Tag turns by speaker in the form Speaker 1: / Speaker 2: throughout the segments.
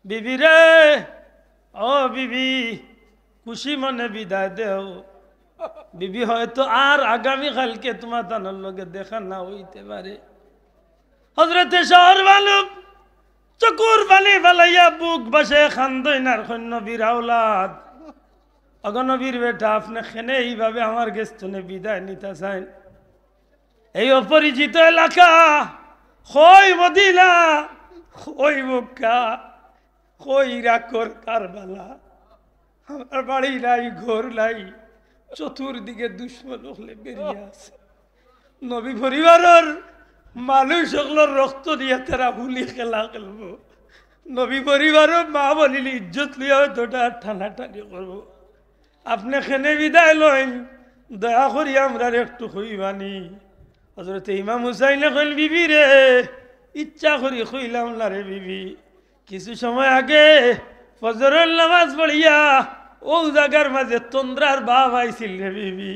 Speaker 1: বিবি রে, ও বিবি, খুশি মনে বিদায় দেও। বিবি হয়তো আর আগামী কালকে তোমার তানোর লগে দেখা না হইতে পারে। হজরতে শহর বালুক চকুর পানি ফেলাইয়া বুক বাসে খান্দইনার নবীর আওলাদ, অগনবীর বেটা, আপনি খেনে এইভাবে আমার গেস্তনে বিদায় নিতে চান? এই অপরিচিত এলাকা, কই মদিনা, কই মক্কা, কই ইরাকর কারবালা, আমার বাড়ি নাই, ঘর নাই, চতুর্দিকে দুশ্মন হলে বেরিয়ে আছে। নবী পরিবারের মানুষ হকলোর রক্ত দিয়ে তারা হুলি খেলা খেলব। নবী পরিবারের মা বলিলে ইজ্জত লিয়া হয়তোটা টানাটানি করবো। আপনি খেনে বিদায় লইন, দয়া করি আমরা একটু হইবানি। হযরত ইমাম হুসাইনে কইল, বিবি রে, ইচ্ছা করি কইলাম না রে বিবি, কিছু সময় আগে ফজরের নামাজ পড়িয়া ও জায়গার মাঝে তন্দ্রার বাপ আইছিল রে বিবি।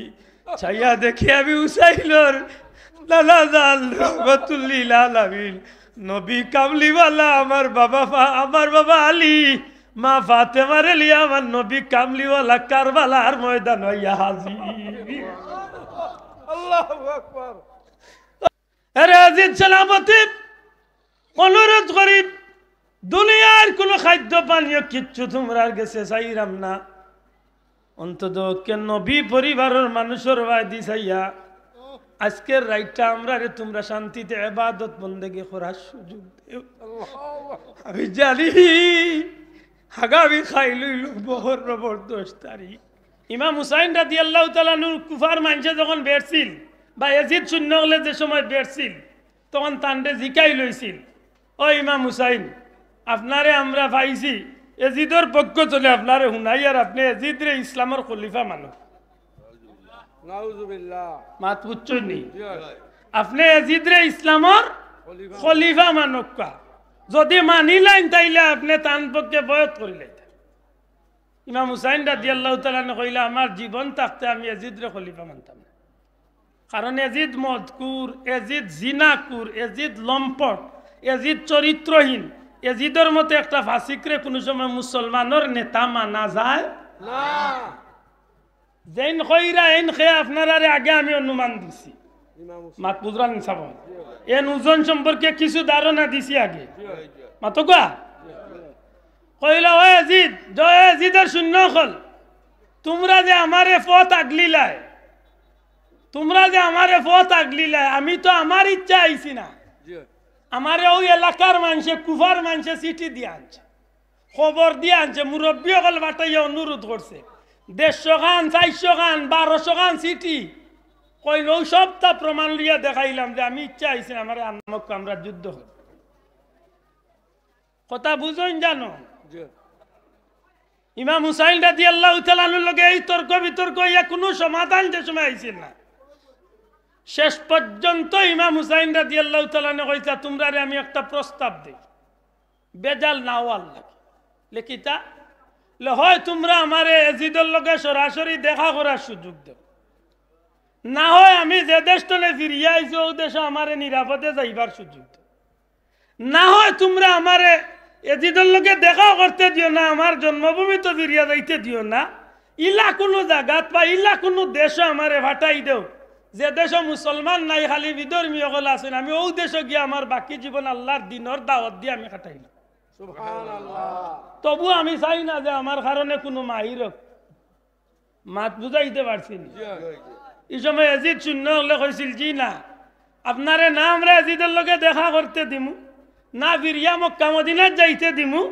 Speaker 1: ছাইয়া দেখে আমি হুসাইনর লালা জাল রহমাতুল্লিল আলামিন নবী কামলিওয়ালা আমার বাবা আলী, মা ফাতেমার লিয়া আমার নবী কামলিওয়ালা কারবালার ময়দান হইয়া হাজির। আল্লাহু আকবার। আরে আজিজ সালামতি, অনুরোধ করি, দুনিয়ার কোনো খাদ্য পানীয় কিচ্ছু তোমরার গেছে চাইরাম না, অন্তত নবী পরিবারের মানুষের বাদি চাইয়া আজকের রাইটটা আমরা রে তোমরা শান্তিতে ইবাদত বন্দেগি করার সুযোগ দেও। আমি জানি আগামী খাই লইল বহর রবর 10 তারিখ। ইমাম হুসাইন রাদিয়াল্লাহু তাআলা নূর কুফার মানুষে যখন বেরছিল বা ইয়াজিদ শূন্য হলে যে সময় বেরছিল, তখন তান্ডে জিকাই লইছিল, ও ইমাম হুসাইন, আপনারে আমরা পাইছি, ইয়াজিদের পক্ষ চলে আপনারে শুনাই, আর আপনি ইয়াজিদরে ইসলামের খলিফা মানো। নাউজুবিল্লাহ, মাত বুঝছই নি? আপনি ইয়াজিদরে ইসলামের খলিফা মানক, যদি মানিলেন তাইলে আপনি তান পক্ষে বয়ত করিলেন। ইমাম হুসাইন রাদিয়াল্লাহু তাআলা কইলা, আমার জীবন থাকতে আমি ইয়াজিদরে খলিফা মানতাম না, কারণ ইয়াজিদ মদকুর, ইয়াজিদ জিনাকুর, ইয়াজিদ লম্পট, ইয়াজিদ চরিত্রহীন, ইয়াজিদের মতো একটা ফাসিকরে কোনো সময় মুসলমানের নেতা মানা যায় না। যেন কইরা এন খেয়ে আপনারা আগে আমি অনুমান দিছি, মাত বুঝরান সাব, এন ওজন সম্পর্কে কিছু ধারণা দিছি আগে। মাতকা কইলা, ও ইয়াজিদ, জয় ইয়াজিদের শূন্য হল, তোমরা যে আমারে পথ আগলিলাই, তোমরা যে আমারে পথ আগলিলাই, আমি তো আমার ইচ্ছা আইছি না, আমারে ওই এলাকার মানুষে, কুফার মানুষে চিঠি দিয়ে আনছে, খবর দিয়ে আনছে, মুরব্বী সকল বাটাইয়া অনুরোধ করছে, 150 খান, 400 খান, 1200 খান চিঠি। কইল ওই সবটা প্রমাণ লিয়া দেখাইলাম যে আমি ইচ্ছা আইছি না, আমার আমাক আমরা যুদ্ধ হল। কথা বুঝুন জানো? ইমাম হুসাইন রাদিয়াল্লাহু তাআলার লগে এই তর্ক বিতর্ক ইয়া কোনো সমাধান যে সময় আইছিল না। শেষ পর্যন্ত ইমাম হুসাইন রাদিয়াল্লাহু তাআলা কইতা, তোমরা আমি একটা প্রস্তাব দেই, বেজাল নাও আল্লাহ লেখিতা, হয় তোমরা আমারে ইয়াজিদের লগে সরাসরি দেখা করার সুযোগ দাও, না হয় আমি যে দেশটলে ফিরিয়া আইছি ও দেশে আমারে নিরাপদে যাইবার সুযোগ দাও, না হয় তোমরা আমারে ইয়াজিদের লগে দেখা করতে দিও না, আমার জন্মভূমি তো ফিরিয়া যাইতে দিও না, ইলা কোনো জায়গাত বা ইলা কোনো দেশে আমারে ভাটাই দেও, যে দেশে মুসলমান নাই, খালি বিধর্মী সকল আছেন, আমি ও দেশে গিয়ে আমার বাকি জীবন আল্লাহর দিনের দাওয়াত দিয়ে আমি কাটাইলাম। তবু আমি চাই না যে আমার কারণে কোনো মাহির মাত বুঝাইতে পারছি না। এই সময় ইয়াজিদ শূন্য হলে কইছিল, জি না, আপনারে না আমরা ইয়াজিদের লগে দেখা করতে দিমু, না ফিরিয়া মক্কা মদিনাত যাইতে দিমু,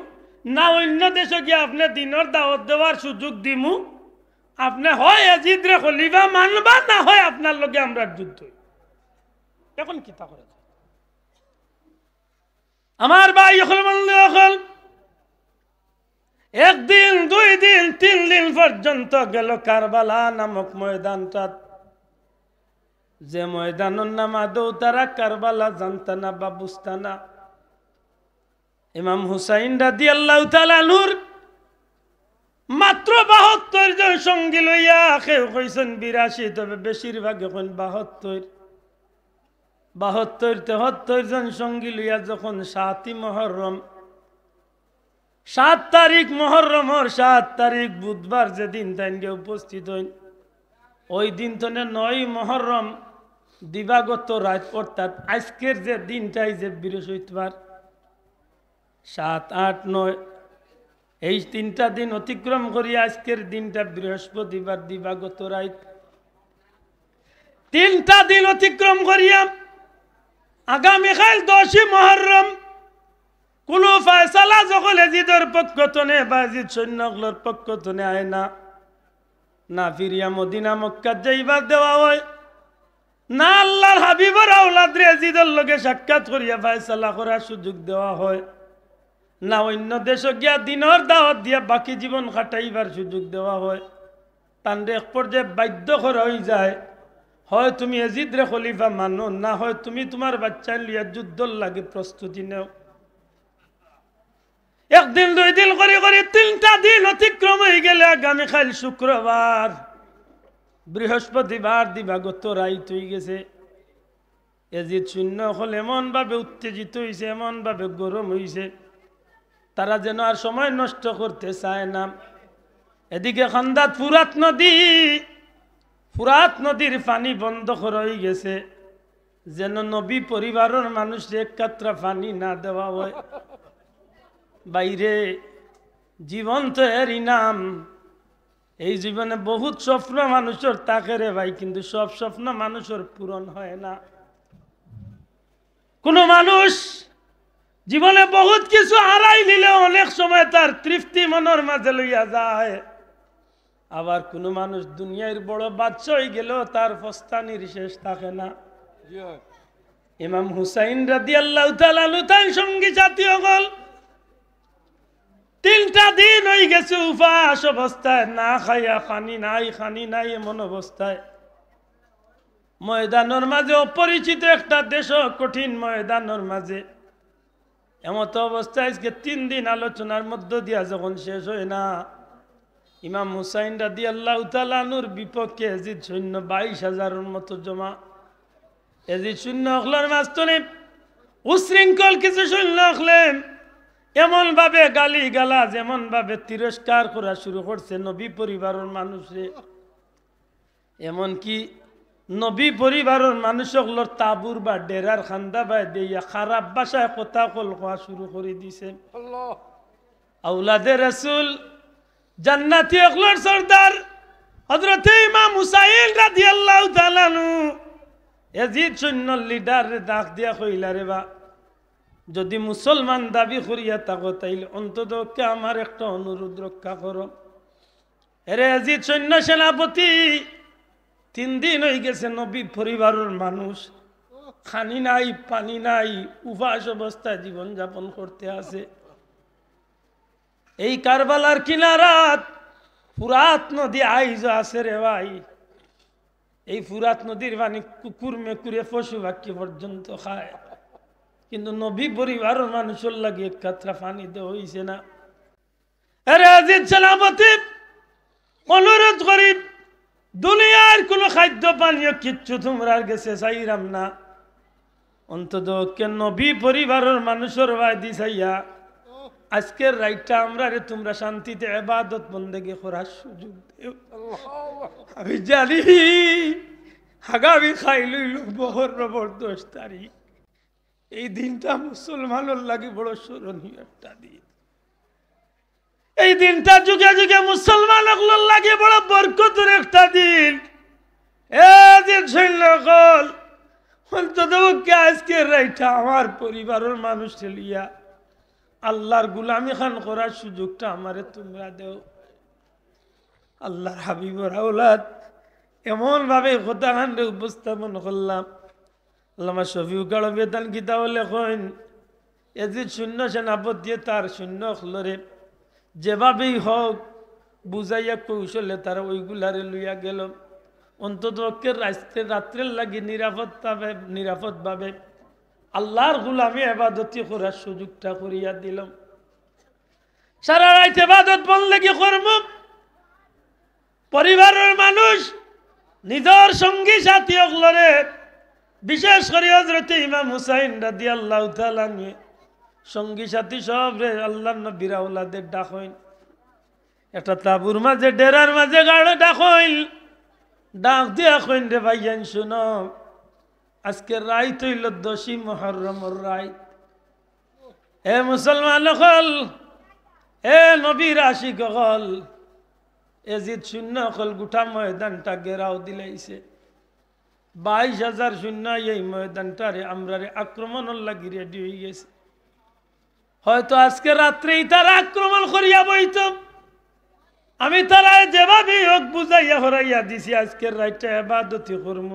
Speaker 1: না অন্য দেশে গিয়ে আপনি দিনের দাওয়াত দেওয়ার সুযোগ দিমু, আপনি হয় ইয়াজিদরে খলিফা মানবা, না হয় আপনার লগে আমরা যুদ্ধ। এখন কি তা করে আমার ভাই হল, একদিন, 2 দিন, 3 দিন পর্যন্ত গেল কারবালা নামক ময়দানটা, যে ময়দানের নাম আদৌ তারা কারবালা জানতা না বা বুঝতা না। ইমাম হুসাইন রাদিয়াল্লাহু তাআলা নূর মাত্র 72 জন সঙ্গী লইয়া, কেউ কইছেন 82, তবে বেশিরভাগ এখন 72, 73 জন সঙ্গী লইয়া যখন 7ই মুহররম 7 তারিখ মুহররমের 7 তারিখ বুধবার যেদিন তাইনকে উপস্থিত হইন ওই দিন তো 9 মুহররম দিবাগত রাত অর্থাৎ আজকের যে দিনটাই যে বৃহস্পতিবার 7, 8, 9 এই 3টা দিন অতিক্রম করি আজকের দিনটা বৃহস্পতিবার দিবাগত রাত 3টা দিন অতিক্রম করিয়া আগামীকাল 10 মুহররম কোন ফয়সালা যখন এজিদের পক্ষ তনে বা এজিদ সৈন্যগুলোর পক্ষ তনে আয় না ফিরিয়া মদিনা মক্কা যাইবার দেওয়া হয় না আল্লাহর হাবিবের আওলাদরে এজিদের লগে সাক্ষাৎ করিয়া ফয়সালা করার সুযোগ দেওয়া হয় না অন্য দেশে গিয়া দিনের দাওয়াত দিয়া বাকি জীবন কাটাইবার সুযোগ দেওয়া হয় তান্ডে এক পর্যায়ে বাধ্য করা হয়ে যায় হয় তুমি এজিদরে খলিফা মানো না হয় তুমি তোমার বাচ্চা লিয়া যুদ্ধর লাগে প্রস্তুতি নেও একদিন 2 দিন করে করে 3টা দিন অতিক্রম হয়ে গেলে আগামীকাল শুক্রবার বৃহস্পতিবার দিবাগত রাত হয়ে গেছে এজিদ শূন্য হল এমন ভাবে উত্তেজিত হয়েছে এমন ভাবে গরম হয়েছে তারা যেন আর সময় নষ্ট করতে চায় না এদিকে খান্দাত ফুরাত নদীর পানি বন্ধ করা হয়ে গেছে যেন নবী পরিবারের মানুষের এক কাতরা পানি না দেওয়া হয় বাইরে জীবন তো এর ইনাম এই জীবনে বহুত স্বপ্ন মানুষের থাকে রে ভাই কিন্তু সব স্বপ্ন মানুষের পূরণ হয় না কোন মানুষ জীবনে বহুত কিছু হারাই নিলে অনেক সময় তার তৃপ্তি মনের মাঝে লইয়া যায় আবার কোন মানুষ দুনিয়ার বড় বাদশা হয়ে গেলেও তার ফস্তানির শেষ থাকে না ইমাম হুসাইন রাদিয়াল্লাহু তাআলা তার সঙ্গী জাতীয় গল 3টা দিন হয়ে গেছে উপাস অবস্থায় না খাইয়া খানি নাই এমন অবস্থায় ময়দানের মাঝে অপরিচিত একটা দেশ কঠিন ময়দানের মাঝে এমত অবস্থায় আজকে 3 দিন আলোচনার মধ্য দিয়া যখন শেষ হয় না ইমাম হুসাইন রাদিয়াল্লাহু তাআলা আনহুর বিপক্ষে এজিদ সৈন্য 22,000-এর মতো জমা এজিদ সৈন্য হলের মাঝখানে উশৃঙ্খল কিছু সৈন্য হলেন এমন ভাবে গালি গালাজ এমন ভাবে তিরস্কার করা শুরু করছে নবী পরিবারের মানুষে এমন কি নবী পরিবারের মানুষগুলোর তাবুর বা ডেরার খান্দা বাই দিয়া খারাপ ভাষায় কথা কওয়া শুরু করে দিছে আওলাদে রাসূল জান্নাতি অগলর সরদার হযরত ইমাম হুসাইন রাদিয়াল্লাহু তাআলা আনহু এজিদ সৈন্যর লিডার ডাক দিয়া কইলা রে বা যদি মুসলমান দাবি করিয়া থাকো তাইলে অন্তত আমার একটা অনুরোধ রক্ষা করো এরে এজিদ সৈন্য সেনাপতি 3 দিন হয়ে গেছে নবী পরিবারের মানুষ খানি নাই পানি নাই উপাস অবস্থায় জীবন যাপন করতে আছে এই কারবালার কিনারাত ফুরাত নদী আইজ আছে রে ভাই এই ফুরাত নদীর পানি কুকুর মেকুরে পশু পাখি পর্যন্ত খায় কিন্তু নবী পরিবারের মানুষের লাগে এক কাতরা পানি দেওয়া হয়েছে না আরে আজিজ সেনাপতি অনুরোধ করি দুনিয়ার কোন খাদ্য পানীয় কিচ্ছু তোমরা গেছে চাইরাম না অন্তত কেন নবী পরিবারের মানুষের ভাই দিছাইয়া আজকের রাইটটা আমরা রে তোমরা শান্তিতে ইবাদত বন্দেগি করার সুযোগ দেও আমি জানি আগামী খাইলইল মুহররমের 10 তারিখ এই দিনটা মুসলমানের লাগে বড় স্মরণীয় একটা দিন এই দিনটা যুগে যুগে মুসলমানগুলোর লাগে বড় বরকতের একটা দিন এই দিন সৈন্যকল অন্তত আজকে রাইটা আমার পরিবারের মানুষ লিয়া আল্লাহর গুলামি খান করার সুযোগটা আমারে তোমরা দেও আল্লাহর হাবিবের আওলাদ এমন ভাবে কথা খান্ডে উপস্থাপন করলাম আল্লামা শফিউ গাড় বেদান কিতাব লেখেন এজিদ শূন্য সেনাপতি তার শূন্য হলরে যেভাবেই হোক বুঝাইয়া কৌশলে তারা ওইগুলারে লইয়া গেল অন্তত রাত্রের লাগি নিরাপদভাবে আল্লাহর গুলামি ইবাদতি করার সুযোগটা করিয়া দিলাম সারা রাত ইবাদত বললে কি করব পরিবারের মানুষ নিজের সঙ্গী সাথী হলরে বিশেষ করে হযরত ইমাম হুসাইন রাদিয়াল্লাহু তাআলা সঙ্গী সাথী সব রে আল্লাহর নবীর আওলাদের ডাক হইন একটা তাবুর মাঝে ডেরার মাঝে গাড়ে ডাক হইল ডাক দিয়া কইন রে ভাইয়ান শুনো আজকে রাইত হইল 10ই মুহররমের রাইত এ মুসলমান হল এ নবীর আশিক হল এজিদ শূন্য হল গোটা ময়দানটা ঘেরাও দিলাইছে 22,000 সৈন্য এই ময়দানটারে আমরারে আক্রমণের লাগি রেডি হয়ে গেছে হয়তো আজকে রাত্রেই তারা আক্রমণ করিয়া বইত আমি তারা যেভাবে হোক বুঝাইয়া হরাইয়া দিছি আজকের রাইটটা ইবাদতি করব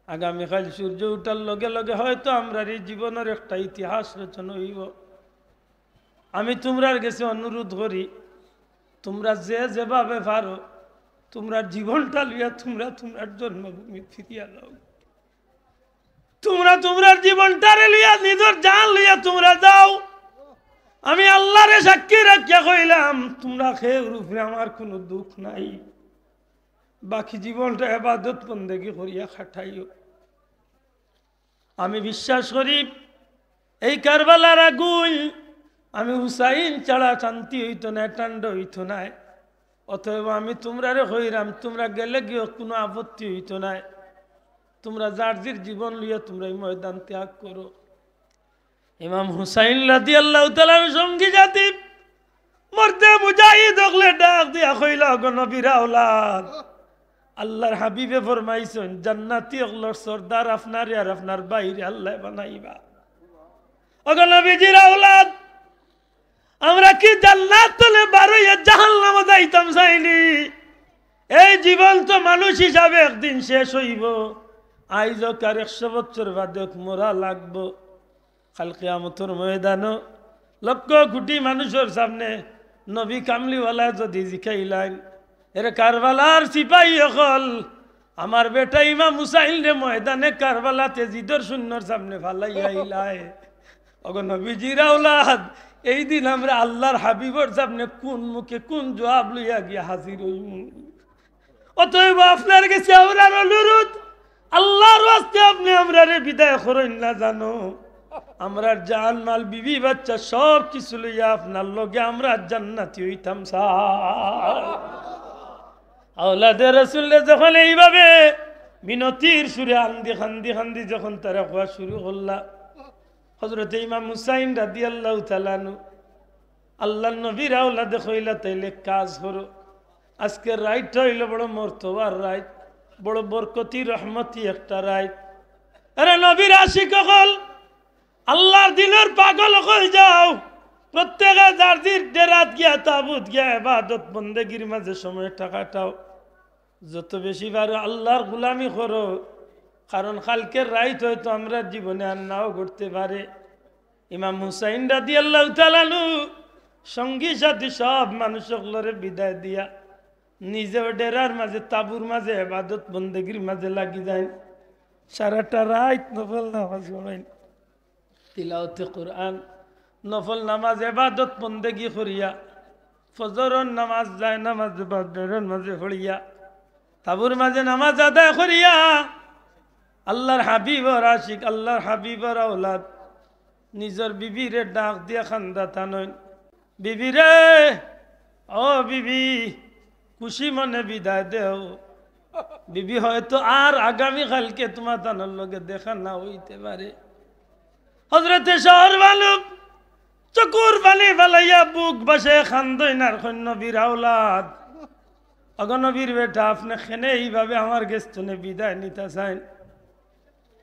Speaker 1: আগামীকাল সূর্য উঠার লগে লগে হয়তো আমরার এই জীবনের একটা ইতিহাস রচনা হইব আমি তোমরার কাছে অনুরোধ করি তোমরা যেভাবে পারো তোমরা জীবনটা লইয়া তোমরা তোমার জন্মভূমি ফিরিয়া যাও তোমরা তোমার জীবনটারে লইয়া নিজের জান লইয়া তোমরা যাও আমি আল্লাহরে সাক্ষী রাখিয়া কইলাম তোমরা খেয়ে রূপে আমার কোনো দুঃখ নাই বাকি জীবনটা ইবাদত বন্দেগী করিয়া খাটাইও আমি বিশ্বাস করি এই কারবালার আগুন আমি হুসাইন ছাড়া শান্তি হইতো না ঠান্ডা হইতো না অতএব আমি তোমরারে হইরাম তোমরা গেলে গিয়ে কোনো আপত্তি হইতো না তোমরা যার জীবন লইয়া তোমরা এই ময়দান ত্যাগ করো ইমাম হুসাইন রাদিয়াল্লাহু তাআলার সঙ্গী জাতি মরতে মুজাহিদ হলে ডাক দিয়া কইলা গো নবীর আওলাদ আল্লাহর হাবিবে ফরমাইছেন জান্নাতি হলর সরদার আপনারে আর আপনার বাইরে আল্লাহ বানাইবা ওগো নবীজির আওলাদ আমরা কি জান্নাত তলে বারইয়া জাহান্নামে যাইতাম চাইনি এই জীবন তো মানুষ হিসাবে একদিন শেষ হইব আইজ কার 100 বছর বাদে মরা লাগবো কাল কিয়ামতের ময়দানে লক্ষ কোটি মানুষের সামনে নবী কামলিওয়ালা যদি জিকাইলেন এর কারবালার সিপাহী হল আমার বেটা ইমাম হুসাইন রে ময়দানে কারবালাতে জিদর শূন্যর সামনে ফালাইয়া আইলাই ওগো নবীজির আওলাদ এই দিন আমরা আল্লাহর হাবিবর সামনে কোন মুখে কোন জবাব লইয়া গিয়া হাজির হইব অতএব আপনার কাছে আমরার অনুরোধ আল্লাহর ওয়াস্তে আপনি আমরারে বিদায় করেন না জানো আমরার জান মাল বিবি বাচ্চা সব কিছু লইয়া আপনার লগে আমরা জান্নাতি হইতাম আওলাদে রাসূল যখন এইভাবে মিনতির সুরে আন্দি খান্দি খান্দি যখন তারা কোয়া শুরু করলা হযরত ইমাম হুসাইন রাদিয়াল্লাহু তাআলা আনহু আল্লাহর নবীর আওলাদে কইলা তাইলে কাজ করো আজকে রাইট হইল বড় মর্তবার রাইট বড় বরকতি রহমতি একটা রাইট আরে নবীর আশিক হল আল্লাহর দিনের পাগল হয়ে যাও প্রত্যেকে যার ডেরাত গিয়া তাবুত গিয়া ইবাদত বন্দেগীর মাঝে সময় কাটাও যত বেশি পারো আল্লাহর গোলামি করো কারণ কালকের রাইত হয়তো আমরা জীবনে আর নাও ঘটতে পারে ইমাম হুসাইন রাদিয়াল্লাহু তাআলা আনহু সঙ্গী সাথী সব মানুষগুলোরে বিদায় দিয়া নিজেও ডেরার মাঝে তাবুর মাঝে ইবাদত বন্দেগীর মাঝে লাগি যায় সারাটা রাত নফল নামাজ পড়েন তিলাওয়াতে কুরআন নফল নামাজ ইবাদত বন্দেগী করিয়া ফজরের নামাজ যায় নামাজ বাদরের মাঝে পড়িয়া তাবুর মাঝে নামাজ আদায় করিয়া আল্লাহর হাবিবর আশিক আল্লাহর হাবিবর আওলাদ নিজের বিবিরে ডাক দিয়া খান্দা টানেন বিবি রে ও বিবি খুশি মনে বিদায় দেও বিবি হয়তো আর আগামী কালকে তোমার তানোর লগে দেখা না হইতে পারে হযরতে শহর বালুক চকুর পানি ফেলাইয়া বুক বসে খান্দইনার নবীর আওলাদ অগো নবীর বেটা আপনি খেনে এইভাবে আমার গেস্তনে বিদায় নিতে চান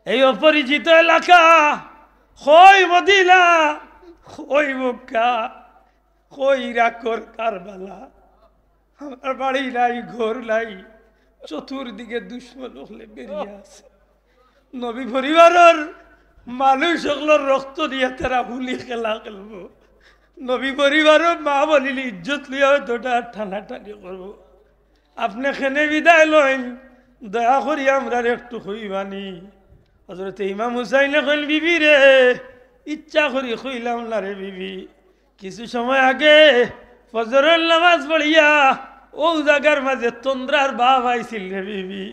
Speaker 1: এই অপরিচিত এলাকা কই মদিনা কই মক্কা কই ইরাকর কারবালা আমার বাড়ি নাই ঘর নাই চতুর্দিকে দুশ্মন হলে বেরিয়ে আছে নবী পরিবারের মানুষ সকলের রক্ত দিয়ে তারা হুলি খেলা খেলব নবী পরিবারের মা বলিলে ইজ্জত লিয়া হয়তো টানাটানি করবো আপনি খেনে বিদায় লইন দয়া করি আমরা একটু হইবানি হযরত ইমাম হুসাইনে কইল বিবি রে ইচ্ছা করি কইলাম না রে বিবি কিছু সময় আগে ফজরের নামাজ পড়িয়া ও জায়গার মাঝে তন্দ্রার ভাব আইছিল রে বিবি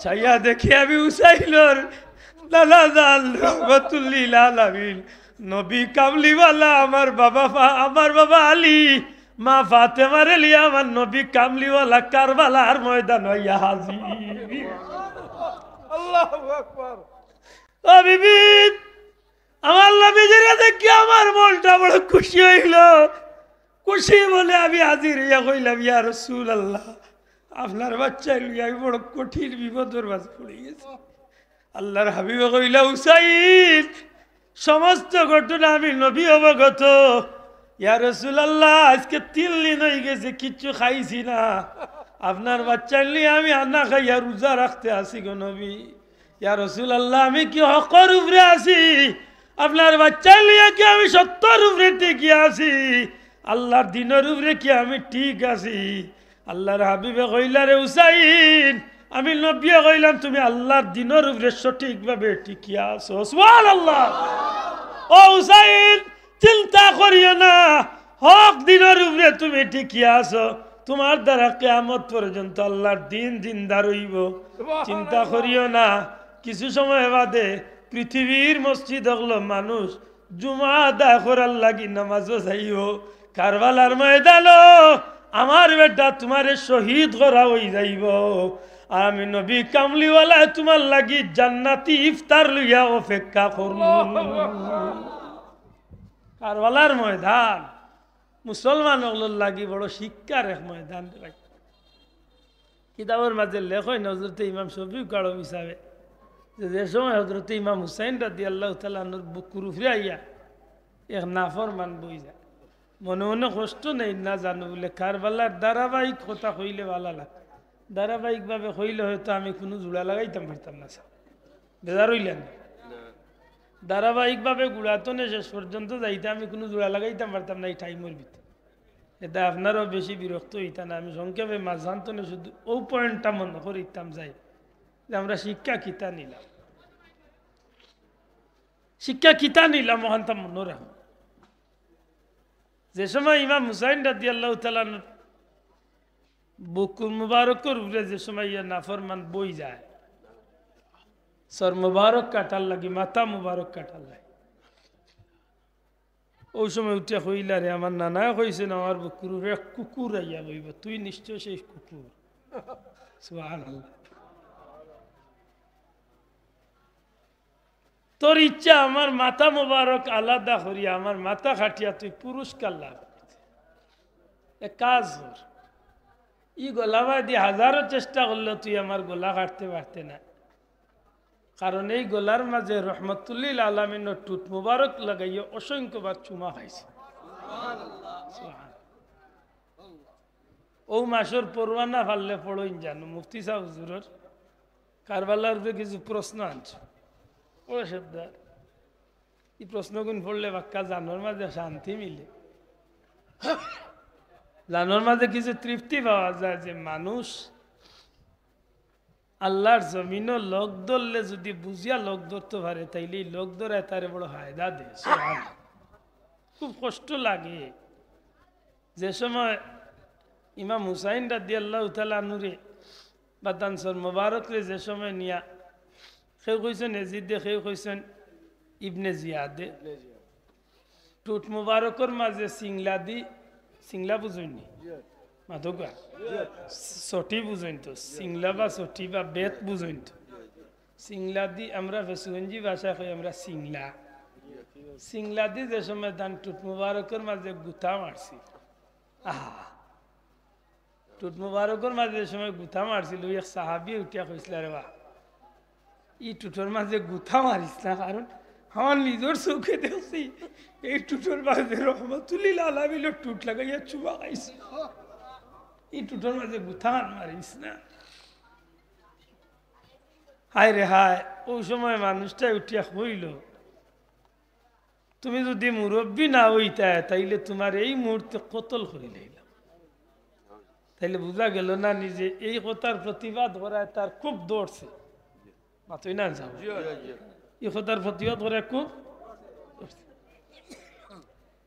Speaker 1: ছাইয়া দেখি আমি হুসাইনর লালা জাল রহমাতুল্লিল আলামিন নবী কামলিওয়ালা আমার বাবা আলী, মা ফাতেমারে লিয়া আমার নবী কামলিওয়ালা কারবালার ময়দান হইয়া হাজির।
Speaker 2: আল্লাহু আকবার।
Speaker 1: ও বিবি, আমার নবীজিরে দেখি আমার মনটা বড় খুশি হইল। খুশি বলে আমি হাজির হইয়া কইলাম, ইয়া রাসূলুল্লাহ, আপনার বাচ্চা লইয়া আমি বড় কঠিন বিপদের মাঝে পড়ে গেছি। আল্লাহর হাবিবে কইলা, হুসাইন, সমস্ত ঘটনা আমি নবী অবগত। ইয়া রাসূলুল্লাহ, আজকে 3 দিন হয়ে গেছে কিচ্ছু খাইছি না। আপনার বাচ্চা নিয়ে আমি আনা খাইয়া রোজা রাখতে আসি গো নবী। ইয়া রাসূলুল্লাহ, আমি কি হকর উপরে আছি? আপনার বাচ্চা নিয়ে কি আমি সত্যর উপরে টিকে আছি? আল্লাহর দিনের উপরে কি আমি ঠিক আছি? আল্লাহর হাবিবে কইলা, রে হুসাইন, আমি নবী কইলাম তুমি আল্লাহর দিনের উপরে সঠিকভাবে টিকিয়া আছো। সুবহানাল্লাহ। ও হুসাইন, চিন্তা করিও না, হক দিনের উপরে তুমি টিকিয়া আছো। তোমার দ্বারা কিয়ামত পর্যন্ত আল্লাহর দিন জিন্দা রইব। চিন্তা করিও না, কিছু সময় বাদে পৃথিবীর মসজিদ হলো মানুষ জুমা আদায় করার লাগি নামাজও যাইব। কারবালার ময়দানো আমার বেটা তোমারে শহীদ করা হয়ে যাইব। আর আমি নবী কামলিওয়ালা তোমার লাগি জান্নাতি ইফতার লইয়া অপেক্ষা করব। কারবালার ময়দান মুসলমান লাগি বড় শিক্ষার এক ময়দান। কিতাবের মাঝে লেখই হযরত ইমাম শফিউল আলম হিসাবে যে সময় হযরত ইমাম হুসাইন রাদিয়াল্লাহু তাআলা আনহুর বুকুর উপরে আইয়া এক নাফরমান বই যায়, মনে মনে কষ্ট নেই না জানো বলে কারবালার ধারাবাহিক কথা কইলে ভালো লাগে। ধারাবাহিকভাবে কইলে হয়তো আমি কোনো জোড়া লাগাইতাম পারতাম না। বেজার হইলেন? ধারাবাহিকভাবে গুড়াতনে শেষ পর্যন্ত যাইতে আমি কোনো জোড়া লাগাইতাম পারতাম না এই টাইমের ভিতরে। এটা আপনারও বেশি বিরক্ত হইতা না। আমি সংক্ষেপে মাঝান্তনে শুধু ও পয়েন্টটা মনে করিতাম যাই যে আমরা শিক্ষা কিতা নিলাম, শিক্ষা কিতা নিলাম মহানতা মনে রাখো। যে সময় ইমাম হুসাইন রাদিয়াল্লাহু তাআলা বুকুর মুবারকের উপরে যে সময় নাফরমান বই যায়, সর মুবারক কাটার লাগি, মাথা মুবারক কাটার লাগে, ওই সময় উঠে কইলা, রে আমার নানা কইছেন আমার বুকুর উপরে কুকুর আইয়া বইব, তুই নিশ্চয় সেই কুকুর। সুবহানাল্লাহ। তোর ইচ্ছা আমার মাথা মুবারক আলাদা করিয়া আমার মাথা খাটিয়া তুই পুরস্কার লাভ করতে, এক কাজ কর, ই গোলাবা দিয়ে হাজারো চেষ্টা করলেও তুই আমার গোলা কাটতে পারতে না। কারণ এই গোলার মাঝে রহমতুল্লিল আলামিনের টুট মুবারক লাগাইয়া অসংখ্যবার চুমা খাইছে। ও মাসের পরোয়ানা ফাললে পড়ইন জানো মুফতি সাহেব হুজুরের কারবালার উপরে কিছু প্রশ্ন আনছে। ও সবদার এই প্রশ্নগুলো পড়লে বাক্কা জানোর মাঝে শান্তি মিলে, জানোর মাঝে কিছু তৃপ্তি পাওয়া যায় যে মানুষ আল্লাহর জমিনও লোক ধরলে যদি বুঝিয়া লোক ধরতে পারে তাইলে লোক ধরায় তারে বড় ফায়দা দেয়। খুব কষ্ট লাগে যে সময় ইমাম হুসাইন রাদিয়াল্লাহু তাআলা আনহুরে বা দানসর মুবারক রে যে সময় নিয়া কেউ কইছেন এজিদে, কেউ কইছেন ইবনে জিয়াদে, টুট মুবারকর মাঝে সিংলা দি, সিংলা বুঝইনি মাধকা সটি বুঝইন তো, সিংলা বা সটি বা বেত বুঝইন তো, সিংলা দি আমরা ফেসুগঞ্জি ভাষায় কই আমরা সিংলা। সিংলা দি যে সময় দান টুট মুবারকের মাঝে গুথা মারছি, আহা টুট মুবারকের মাঝে যে সময় গুথা মারছিল এক সাহাবি উঠিয়া কইছিল, রে বাহ ই টুটোর মাঝে গুথা মারিস না, কারণ আমার নিজের চোখে দেখছি এই টুটোর মাঝে রহমতুল্লিল আলামিনের টুট লাগাইয়া চুমা খাইছে, এই টুটোর মাঝে গুথা মারিস না। হায় রে হায়, ওই সময় মানুষটা উঠিয়া হইল, তুমি যদি মুরব্বী না হইতা তাইলে তোমার এই মুহূর্তে কতল করে লইলাম। তাইলে বোঝা গেল না নিজে এই কথার প্রতিবাদ করায় তার খুব দৌড়ছে। মাতই না যাও এই কথার প্রতিবাদ করে খুব।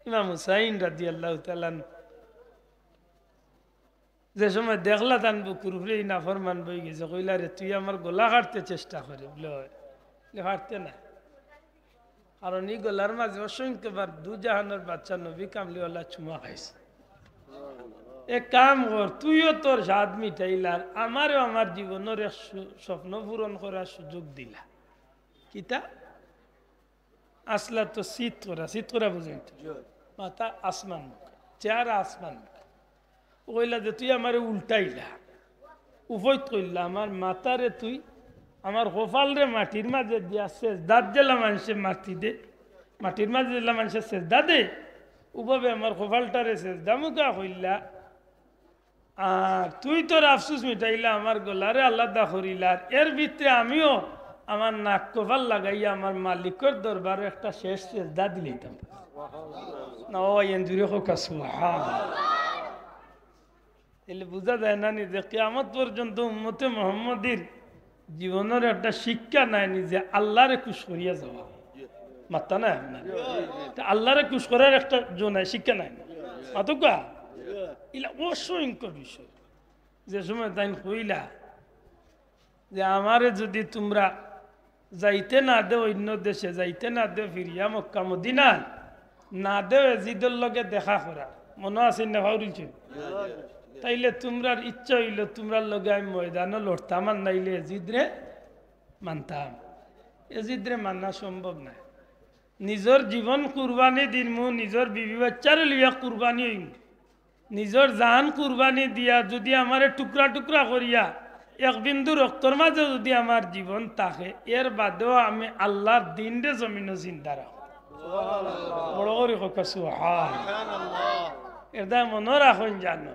Speaker 1: ইমাম হুসাইন রাদিয়াল্লাহু তাআলা যে সময় দেখলা তান বুকুর উপরে এই নাফরমান বই গেছে, কইলা রে তুই আমার গলা কাটতে চেষ্টা করে, বলে কাটতে না, কারণ এই গলার মাঝে অসংখ্যবার দু জাহানের বাচ্চা নবী কামলিওয়ালা চুমা খাইছে এক কাম কর তুইও তোর স্বাদ মিটাইলার আমারও আমার জীবনের এক স্বপ্ন পূরণ করার সুযোগ দিলা কিতা আসলা তো শীত করা বুঝেন মাথা আসমান চেহারা আসমান কইলা যে তুই আমার উল্টাইলা উভয় কইলা আমার মাথারে তুই আমার কপাল রে মাটির মাঝে দিয়া শেষ দাঁত জেলা মানুষের মাটি দে মাটির মাঝে জেলা মানুষের শেষ দা দে উভাবে আমার কপালটারে শেষ দামুকা কইলা আর তুই তোর আফসুস মিটাইলা আমার গলারে আলাদা করিলার এর ভিতরে আমিও আমার নাক কপাল লাগাইয়া আমার মালিকের দরবারে একটা শেষ দা দিলাম না ও এনজুরি হোক এলে বোঝা যায় না যে কিয়ামত পর্যন্ত উম্মতে মুহাম্মদীর জীবনের একটা শিক্ষা নাই যে আল্লাহরে খুশ করিয়া যাওয়া মাত্তা নাই আপনার আল্লাহরে খুশ করার একটা নাই শিক্ষা নাই মাতুকা ইলা অসংখ্য বিষয় যে সময় তাই কইলা যে আমারে যদি তোমরা যাইতে না দে অন্য দেশে যাইতে না দে ফিরিয়া মক্কা মদিনা না দে এজিদের লগে দেখা করা মনে আছে না ভাউরিছে তাইলে তোমরার ইচ্ছা হইল তোমরা লগে আমি ময়দানে লড়তাম আর নাইলে এজিদরে মানতাম এজিদরে মানা সম্ভব না নিজের জীবন কুরবানি দিনমু নিজের বিবি বাচ্চারে লিয়া কুরবানি হইম নিজের জান কুরবানি দিয়া যদি আমারে টুকরা টুকরা করিয়া এক বিন্দু রক্তর মাঝে যদি আমার জীবন থাকে এর বাদেও আমি আল্লাহর দিন রে জমিন চিন্তা রাখো বড় করে এটা মনে রাখুন জানো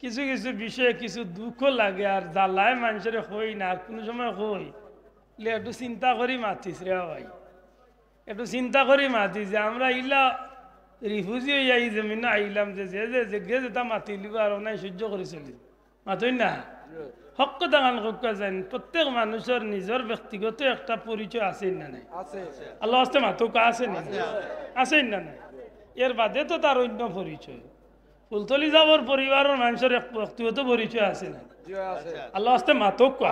Speaker 1: কিছু কিছু বিষয়ে কিছু দুঃখ লাগে আর জ্বালায় মানুষের হই না আর কোনো সময় হই একটু চিন্তা করি মাতিস রে ভাই একটু চিন্তা করি মাতিস যে আমরা ইলা রিফিউজি হইয়া এই জমিনে আইলাম যে যেটা মাতি লিব আর নাই সহ্য করে চলি মাতই না হক দাগান হক যায় প্রত্যেক মানুষের নিজের ব্যক্তিগত একটা পরিচয় আছে না নাই আল্লাহ আসতে মাতুকা আছে না আছে না নাই এর বাদে তো তার অন্য পরিচয় ফুলতলি যাবর পরিবারের মানুষের ব্যক্তিগত পরিচয় আছে না আল্লাহ আসতে মাতুকা